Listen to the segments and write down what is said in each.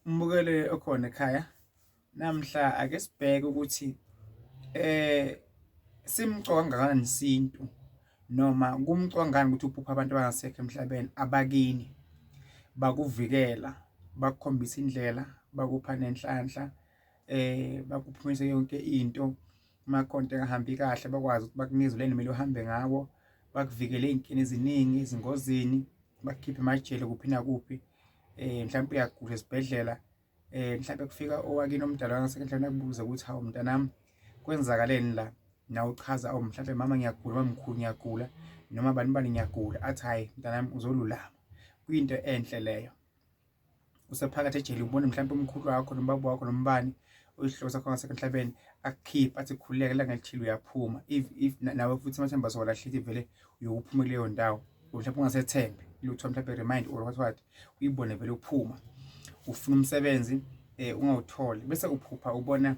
Mbukele okhona ekhaya namhla ake sibheke ukuthi simcoka kangakanani isintu noma kumcoka ngani ukuthi uphupha abantu abangasekho emhlabeni abakini bakuvikela bakukhombisa indlela bakupha nenhlanhla bakuphumise yonke into makonto engahambi kahle bakwazi ukuthi bakunikeze le kumele uhambe ngawo bakuvikele ey'nkini eziningi ezingozini bakukhiphe emajele kuphi nakuphi mhlawumbe uyagula esibhedlela mhlawumbe kufika owakini omdala wangasekho enhlabeni akubuze ukuthi hawu mntanami kwenzakaleni la nawe uchaza awu mhlawumbe mama ngiyagula mama mkhulu ngiyagula noma bani bani ngiyagula athi hhayi mntanami uzolulama kuyinto enhle leyo usephakathi ejele ubone mhlawumbe umkhulu wakho noma ubaba wakho noma ubani uyihlobo sakho ongasekho emhlabeni akukhipha athi khululeka ilanga elithile uyaphuma if nawe futhi amathemba azowalahlile vele uyokuphuma kuleyo ndawo mhlawumbe ungasethembi lutho mhlawumbe remind or what uyibone vele uphuma ufuna umsebenzi ungawutholi bese uphupha ubona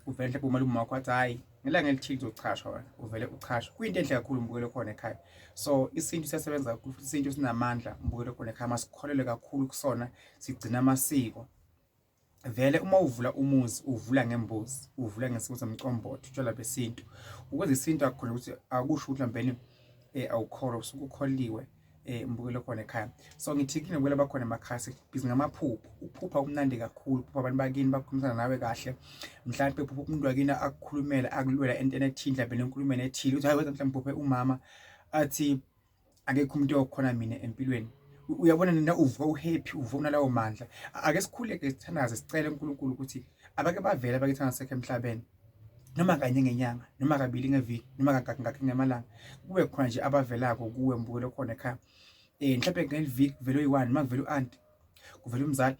uvele mhlawumbe umalume wakho athi hhayi ngelanga elithile uzochashwa wena uvele uchashwa kuyinto enhle kakhulu mbukelo khona ekhaya so isintu siyasebenza kakhulu futhi isintu sinamandla mbukelo khona ekhaya masikholelwe kakhulu kusona sigcina amasiko vele uma uvula umuzi uvula ngembuzi uvula ngesimo somcombothi utshwala besintu ukwenza isintu akukhona ukuthi akusho ukuthi mhlawumbe awukholwa usuke ukholiwe mbukelo khona ekhaya so ngithi kini ngibukela bakhona emakhaya sibhizi ngamaphupho uphupha umnandi kakhulu uphupha abantu bakini bakhulumisana nawe kahle mhlawumbe uphupha umuntu wakini akukhulumela akulwela entweni ethile mhlawumbe enkulumeni ethile uthi hayi wenza mhlawumbe uphuphe umama athi akekho umuntu okhona mina empilweni uyabona nina uvuka uhappy uvuna lawo mandla ake sikhuleke sithandaze sicele uNkulunkulu ukuthi abake bavela abakithi angasekho emhlabeni noma kanye ngenyanga noma kabili ngeviki noma kakangakhe ngemalanga kube khona nje abavelako kuwe mbukelo khona ekhaya mhlawumbe ngeliviki vele oyi-1 noma kuvele u-anti kuvele umzali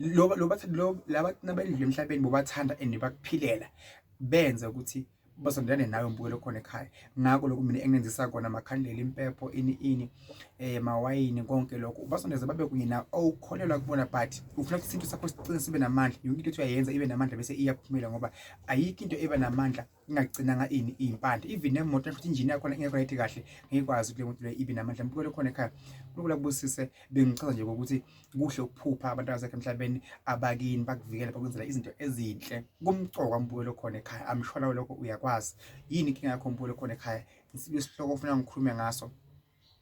lo laba nabendlule emhlabeni bobathanda and bakuphilela benze ukuthi basondelane nawe mbukelo khona ekhaya ngakho lokhu mina enginenzisa kona amakhandlela impepho ini mawayini konke lokho basondeze babe kunye nawe awukholelwa kubona but ufuna ukuthi isinto sakho siqine sibe namandla yonke into uyayenza ibe namandla bese iyaphumela ngoba ayikho into eba namandla ingagcinanga impande even nemoto futhi injini yakho ingekho right kahle ngikwazi ukuthi le moto le ibe namandla mbukelo khona ekhaya uNkulunkulu akubusise bengichaza nje ukuthi kuhle ukuphupha abantu abasekho emhlabeni abakini bakuvikela bakwenzela izinto ezinhle kumcoka mbukelo khona ekhaya amshwana lokho uyakwazi yini inkinga yakho mbukelo khona ekhaya isihloko ofuna ngikhulume ngaso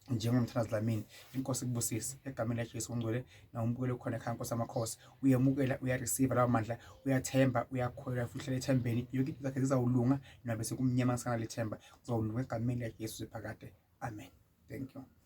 njengomthandazi lamini inkosi kubusise egameni laJesu ongcwele na umbukelo khona ekhaya Nkosi amakhosi uyamukela uyareceive lawo mandla uyathemba uyakholwa futhi hlele ethembeni yonke into zakhe zizawulunga nabe sekumnyama ngisana lethemba uzawulunga egameni laJesu sephakade amen thank you.